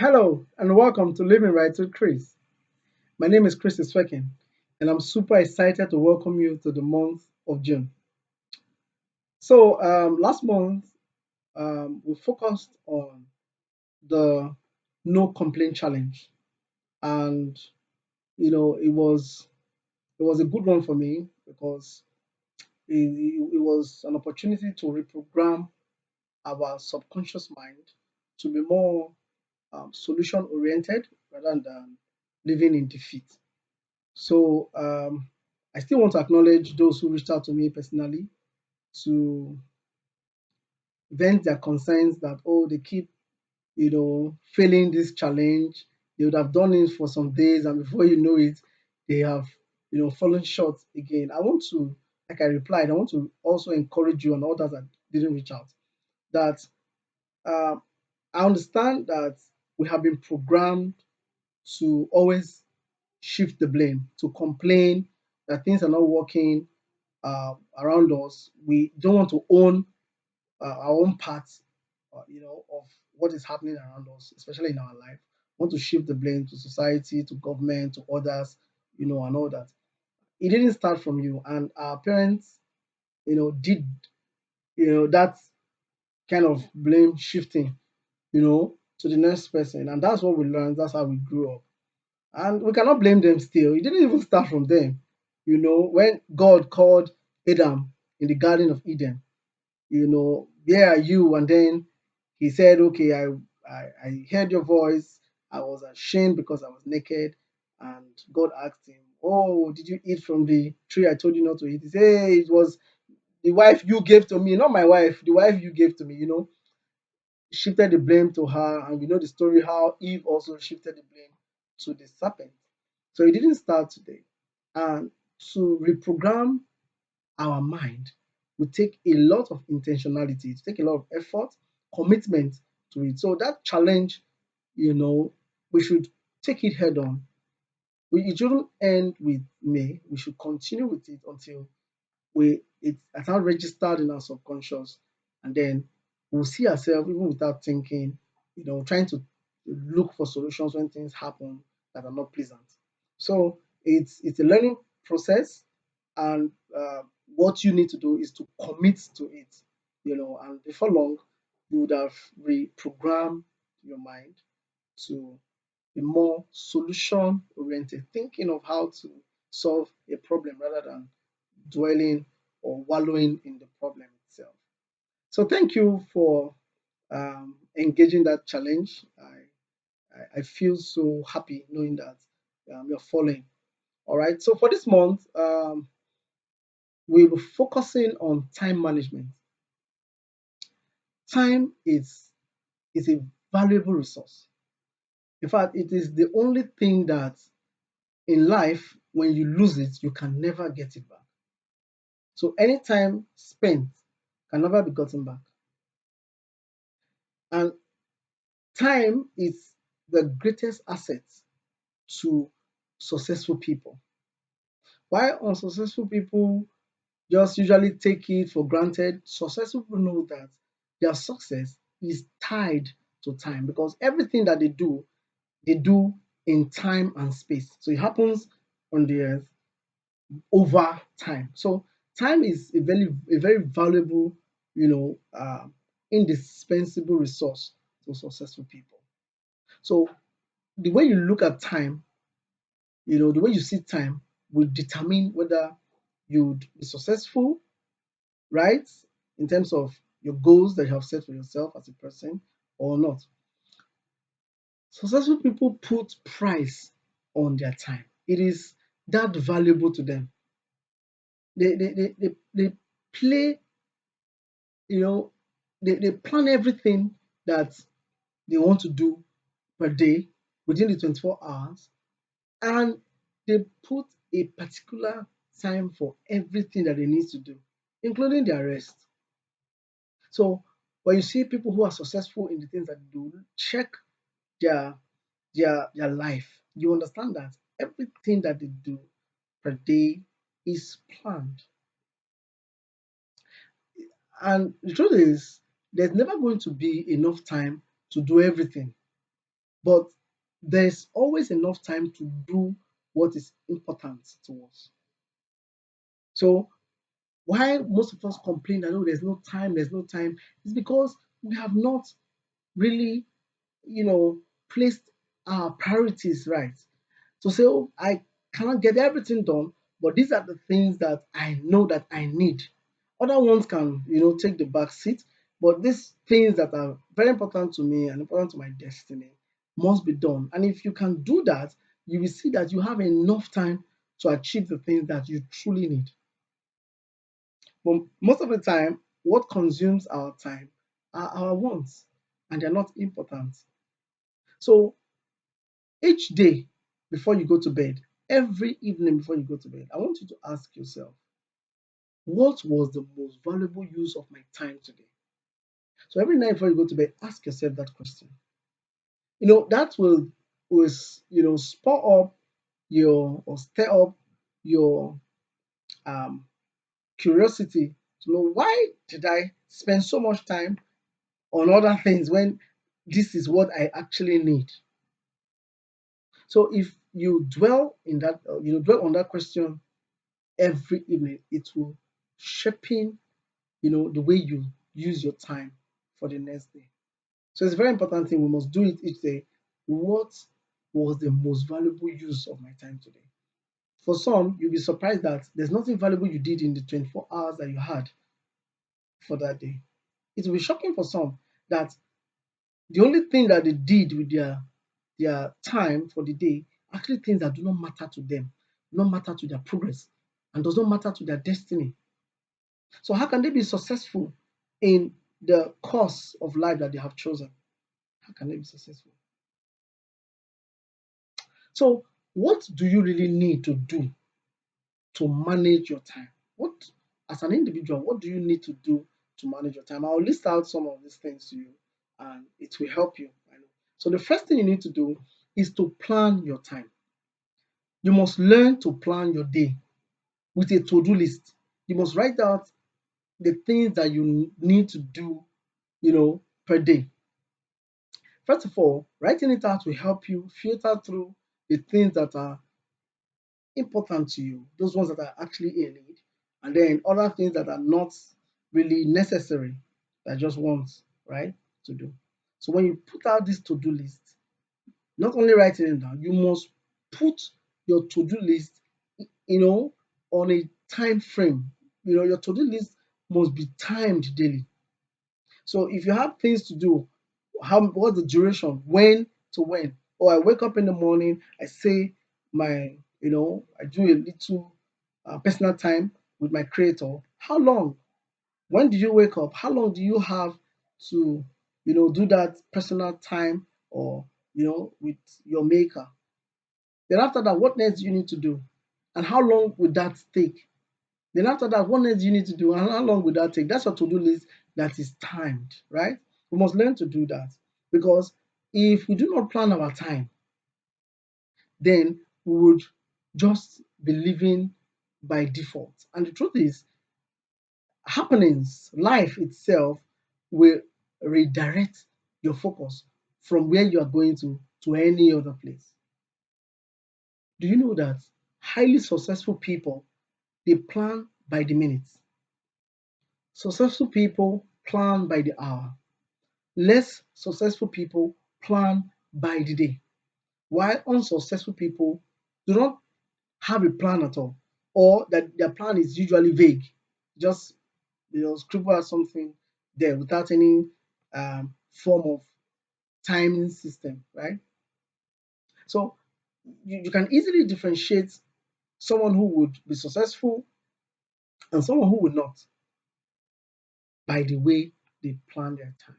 Hello and welcome to Living Right with Chris. My name is Chris Iswekin and I'm super excited to welcome you to the month of June. Last month we focused on the no complaint challenge, and it was a good one for me because it was an opportunity to reprogram our subconscious mind to be more solution oriented rather than living in defeat. I still want to acknowledge those who reached out to me personally to vent their concerns that, oh, they keep, failing this challenge. They would have done it for some days, and before you know it, they have, fallen short again. I want to, like I replied, I want to also encourage you and others that didn't reach out that uh, I understand that we have been programmed to always shift the blame, to complain that things are not working around us. We don't want to own our own part, of what is happening around us, especially in our life. Want to shift the blame to society, to government, to others, and all that. It didn't start from you, and our parents, did that kind of blame shifting, to the next person, and that's what we learned. That's how we grew up, and we cannot blame them still. It didn't even start from them. When God called Adam in the Garden of Eden, where are you? And then he said, okay, I heard your voice. I was ashamed because I was naked. And God asked him, oh, did you eat from the tree I told you not to eat? He said, hey, it was the wife you gave to me, not my wife, the wife you gave to me, shifted the blame to her. And we know the story how Eve also shifted the blame to the serpent. So it didn't start today. And to reprogram our mind will take a lot of intentionality, to take a lot of effort, commitment to it. So that challenge, we should take it head on. It shouldn't end with May. We should continue with it until it's not registered in our subconscious, and then we'll see ourselves even without thinking, trying to look for solutions when things happen that are not pleasant. So it's a learning process, and what you need to do is to commit to it, and before long, you would have reprogrammed your mind to be more solution oriented, thinking of how to solve a problem rather than dwelling or wallowing in the problem itself. So thank you for engaging that challenge. I feel so happy knowing that you're following. All right. So for this month, we'll be focusing on time management. Time is a valuable resource. In fact, it is the only thing that in life, when you lose it, you can never get it back. So any time spent can never be gotten back. And time is the greatest asset to successful people. Why unsuccessful people just usually take it for granted, successful people know that their success is tied to time because everything that they do in time and space. So it happens on the earth over time. So time is a very valuable, indispensable resource to successful people. So the way you look at time, the way you see time will determine whether you'd be successful, right? In terms of your goals that you have set for yourself as a person or not. Successful people put price on their time. It is that valuable to them. They play, you know, they plan everything that they want to do per day within the 24 hours, and they put a particular time for everything that they need to do, including their rest. So when you see people who are successful in the things that they do, check their their life. You understand that everything that they do per day is planned. And the truth is, there's never going to be enough time to do everything. but there's always enough time to do what is important to us. So why most of us complain that, oh, there's no time, is because we have not really, you know, placed our priorities right. To say, oh, I cannot get everything done, but these are the things that I know that I need. Other ones can, take the back seat, but these things that are very important to me and important to my destiny must be done. And if you can do that, you will see that you have enough time to achieve the things that you truly need. But most of the time, what consumes our time are our wants, and they're not important. So each day before you go to bed, every evening before you go to bed, I want you to ask yourself, what was the most valuable use of my time today? So every night before you go to bed, ask yourself that question. That will spur up your or stir up your um, curiosity to know, why did I spend so much time on other things when this is what I actually need. So if you dwell on that question every evening, it will shaping, the way you use your time for the next day. So it's a very important thing. We must do it each day. What was the most valuable use of my time today? For some, you'll be surprised that there's nothing valuable you did in the 24 hours that you had for that day. It will be shocking for some that the only thing that they did with their time for the day, actually things that do not matter to them, do not matter to their progress, and does not matter to their destiny. So how can they be successful in the course of life that they have chosen? How can they be successful? So what do you really need to do to manage your time? What, as an individual, what do you need to do to manage your time? I'll list out some of these things to you, and it will help you. I know. So the first thing you need to do is to plan your time. You must learn to plan your day with a to-do list. You must write out the things that you need to do, per day. First of all, writing it out will help you filter through the things that are important to you, those ones that are actually in need, and then other things that are not really necessary, that just wants, right, to do. So when you put out this to-do list, not only writing it down, you must put your to-do list, on a time frame. Your to-do list must be timed daily. So if you have things to do, what's the duration? When to when? Or I wake up in the morning, I say I do a little personal time with my creator. How long? When do you wake up? How long do you have to, do that personal time, or, with your maker? Then after that, what next do you need to do? And how long would that take? Then after that, what next do you need to do? And how long would that take? That's a to-do list that is timed, right? We must learn to do that, because if we do not plan our time, then we would just be living by default. And the truth is, happenings, life itself will redirect your focus from where you are going to any other place. Do you know that highly successful people, they plan by the minute? Successful people plan by the hour. Less successful people plan by the day, while unsuccessful people do not have a plan at all, or that their plan is usually vague. Just scribble out something there without any form of timing system, right? So you can easily differentiate someone who would be successful and someone who would not by the way they plan their time.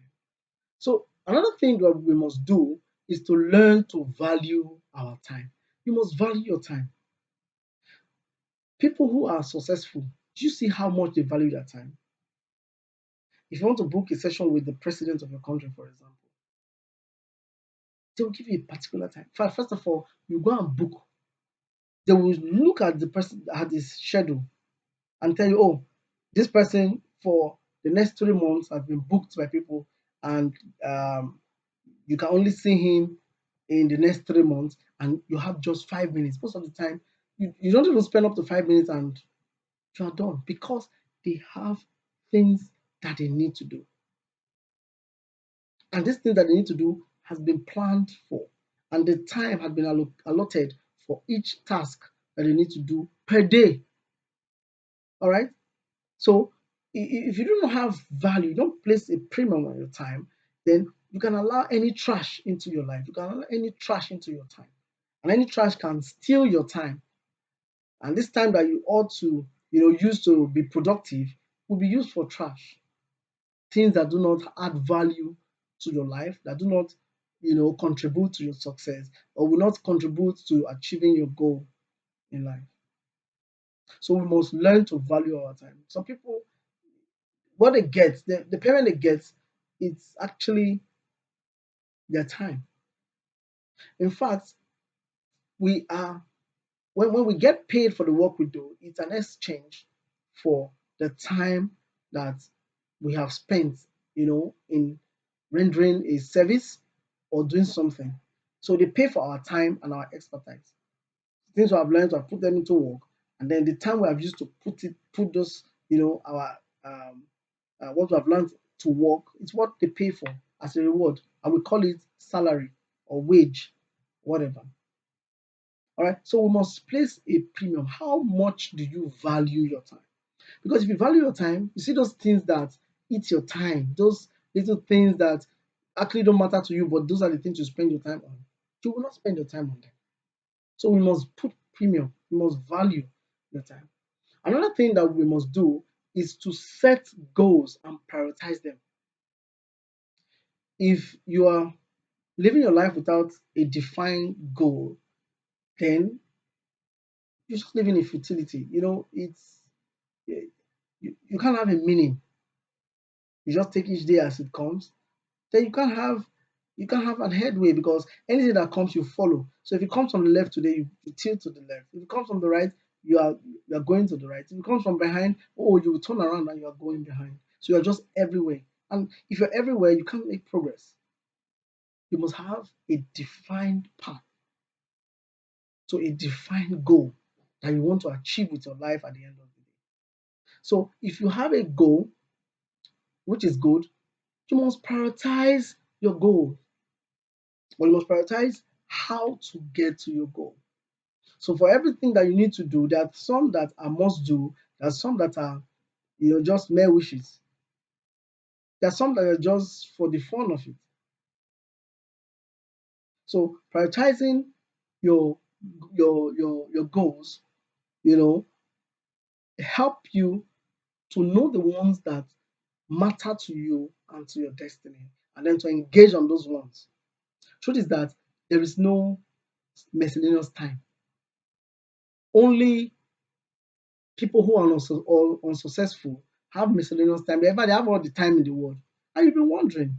So another thing that we must do is to learn to value our time. You must value your time. People who are successful, do you see how much they value their time? If you want to book a session with the president of your country, for example, they will give you a particular time. First of all, you go and book. They will look at the person at his schedule and tell you, oh, this person for the next 3 months has been booked by people, and you can only see him in the next 3 months, and you have just 5 minutes. Most of the time, you don't even spend up to 5 minutes and you are done because they have things that they need to do. And this thing that they need to do has been planned for, and the time had been allotted for each task that they need to do per day. All right. So if you don't have value, you don't place a premium on your time, then you can allow any trash into your life. You can allow any trash into your time. And any trash can steal your time. And this time that you ought to, use to be productive will be used for trash. Things that do not add value to your life, that do not, contribute to your success or will not contribute to achieving your goal in life. So we must learn to value our time. Some people, what they get, the payment they get, it's actually their time. In fact, we are when we get paid for the work we do, it's an exchange for the time that we have spent, in rendering a service or doing something. So they pay for our time and our expertise. Things we have learned, we have put them into work, and then the time we have used to put those, our what we have learned to work, it's what they pay for as a reward, and we call it salary or wage, whatever. All right. So we must place a premium. How much do you value your time? Because if you value your time, you see those things that eat your time, those little things that actually don't matter to you, but those are the things you spend your time on. You will not spend your time on them. So we must put premium. We must value your time. Another thing that we must do is to set goals and prioritize them. If you are living your life without a defined goal, then you're just living in futility. You can't have a meaning. You just take each day as it comes. Then you can't have an headway because anything that comes you follow. So if it comes from the left today, you tilt to the left. If it comes from the right, you are going to the right. If it comes from behind, oh, you will turn around and you are going behind. So you're just everywhere. And if you're everywhere, you can't make progress. You must have a defined path, so a defined goal that you want to achieve with your life at the end of the day. So if you have a goal, which is good, you must prioritize your goal, or you must prioritize how to get to your goal. So for everything that you need to do, there are some that are must do, there are some that are just mere wishes. There are some that are just for the fun of it. So prioritizing your your goals, you know, help you to know the ones that matter to you and to your destiny, and then to engage on those ones. Truth is that there is no miscellaneous time. Only people who are unsuccessful have miscellaneous time. They have all the time in the world. And you've been wondering,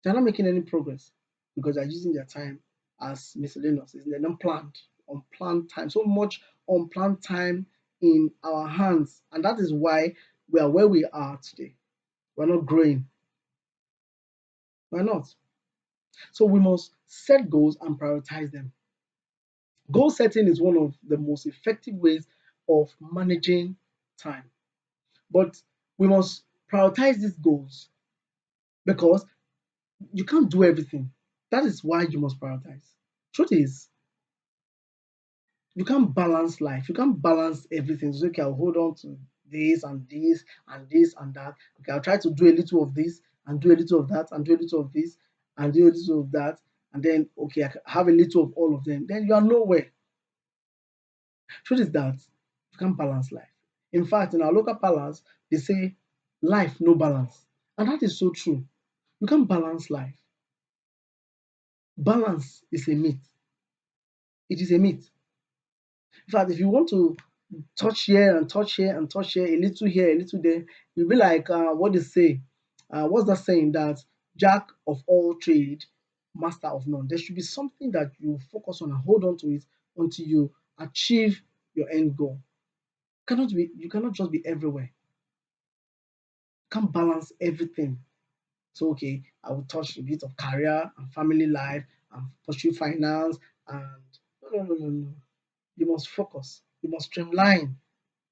they're not making any progress because they're using their time as miscellaneous. It's an unplanned time. So much unplanned time in our hands. And that is why we are where we are today. We're not growing. We're not. So we must set goals and prioritize them. Goal setting is one of the most effective ways of managing time. But we must prioritize these goals because you can't do everything. That is why you must prioritize. Truth is, you can't balance life. You can't balance everything. So, okay, I'll hold on to this and this and this and that. Okay, I'll try to do a little of this and do a little of that and do a little of this and do a little of that. And then, okay, I have a little of all of them. Then you are nowhere. Truth is that you can't balance life. In fact, in our local palace, they say life no balance. And that is so true. You can't balance life. Balance is a myth. It is a myth. In fact, if you want to touch here and touch here and touch here, a little there, you'll be like, what they say? What's that saying? That jack of all trade, master of none. There should be something that you focus on and hold on to it until you achieve your end goal. You cannot just be everywhere. You can't balance everything. So okay, I will touch a bit of career and family life pursue finance and no. You must focus. You must streamline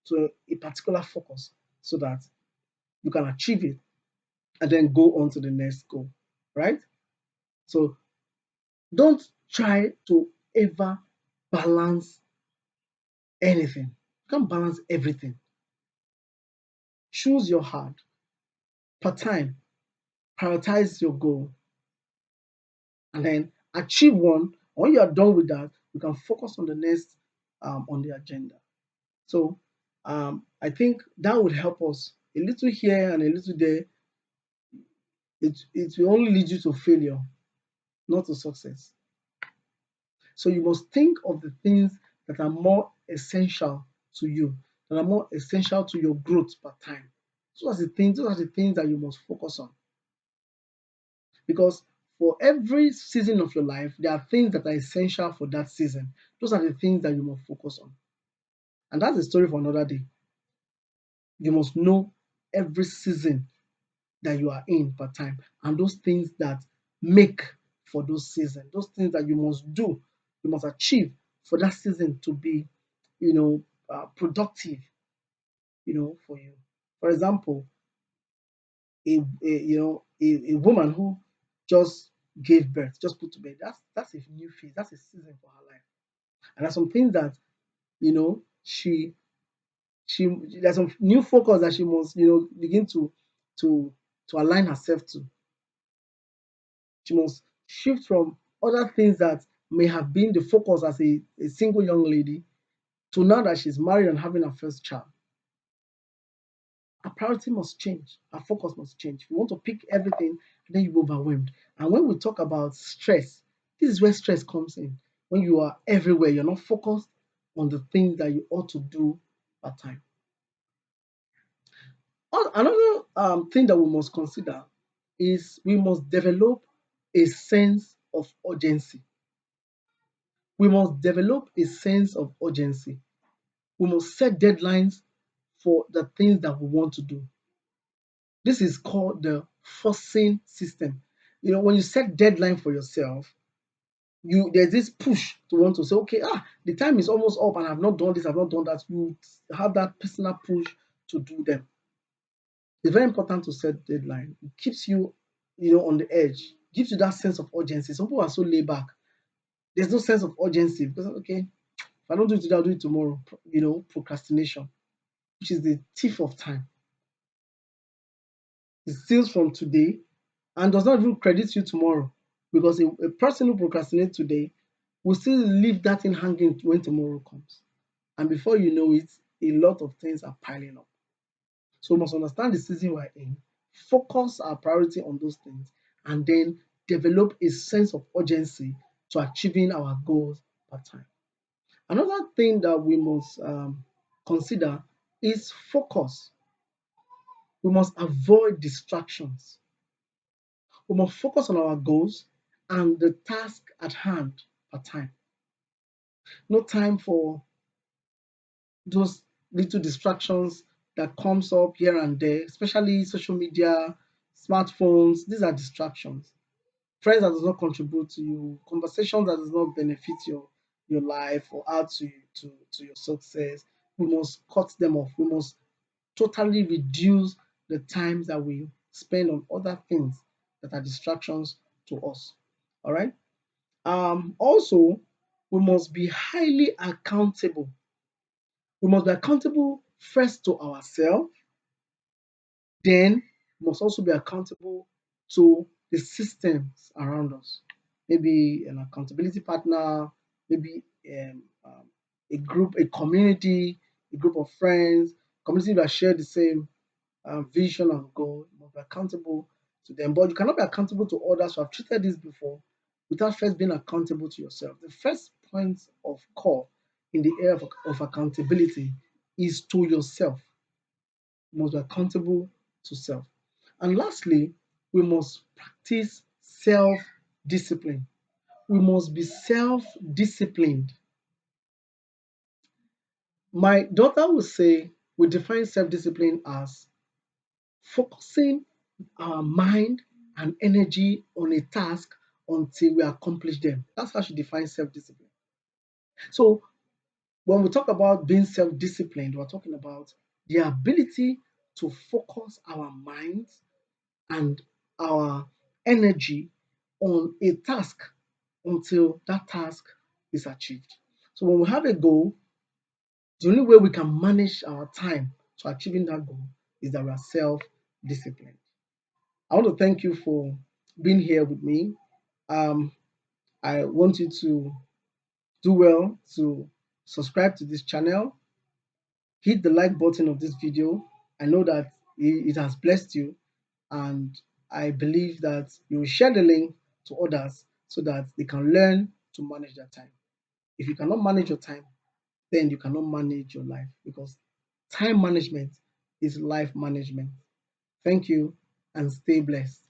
to a particular focus so that you can achieve it and then go on to the next goal, right? So don't try to ever balance anything. You can't balance everything. Choose your heart. Per time, prioritize your goal and then achieve one. When you are done with that, you can focus on the next on the agenda. So I think that would help us a little here and a little there. It will only lead you to failure, not to success. So you must think of the things that are more essential to you, that are more essential to your growth per time. Those are the things that you must focus on. Because for every season of your life, there are things that are essential for that season. Those are the things that you must focus on. And that's a story for another day. You must know every season that you are in per time and those things that make for those seasons, those things that you must do, you must achieve for that season to be, productive, for you. For example, a woman who just gave birth, just put to bed, that's a new phase, that's a season for her life. And there's some things that, you know, she she there's some new focus that she must, begin to to align herself to. She must shift from other things that may have been the focus as a single young lady to now that she's married and having her first child. Our priority must change. Our focus must change. If you want to pick everything, then you're overwhelmed. And when we talk about stress, this is where stress comes in. When you are everywhere, you're not focused on the things that you ought to do at time. Another thing that we must consider is we must develop a sense of urgency. We must develop a sense of urgency. We must set deadlines for the things that we want to do. This is called the forcing system. When you set deadline for yourself, there's this push to want to say, okay, the time is almost up and I've not done this, I've not done that. You have that personal push to do them. It's very important to set deadline. It keeps you, on the edge, gives you that sense of urgency. Some people are so laid back. There's no sense of urgency because okay, if I don't do it today, I'll do it tomorrow. Procrastination, which is the thief of time. It steals from today and does not even credit you tomorrow because a person who procrastinates today will still leave that thing hanging when tomorrow comes. And before you know it, a lot of things are piling up. So we must understand the season we're in, focus our priority on those things, and then develop a sense of urgency to achieving our goals per time. Another thing that we must consider is focus. We must avoid distractions. We must focus on our goals and the task at hand per time. No time for those little distractions that comes up here and there, especially social media, smartphones. These are distractions. Friends that does not contribute to you, conversations that does not benefit your life or add to your success. We must cut them off. We must totally reduce the times that we spend on other things that are distractions to us. All right. Also, we must be highly accountable. We must be accountable first to ourselves, then we must also be accountable to the systems around us. Maybe an accountability partner, maybe a group, a community, a group of friends, community that share the same vision and goal. You must be accountable to them. But you cannot be accountable to others who have treated this before without first being accountable to yourself. The first point of call in the area of accountability is to yourself. You must be accountable to self. And lastly, we must practice self discipline. We must be self disciplined. My daughter will say we define self discipline as focusing our mind and energy on a task until we accomplish them. That's how she defines self-discipline. So when we talk about being self-disciplined, we're talking about the ability to focus our minds and our energy on a task until that task is achieved. So when we have a goal, the only way we can manage our time to achieving that goal is that we are self-disciplined. I want to thank you for being here with me. Um, I want you to do well to subscribe to this channel, hit the like button of this video. I know that it has blessed you, and I believe that you will share the link to others so that they can learn to manage their time. If you cannot manage your time, then you cannot manage your life, because time management is life management. Thank you and stay blessed.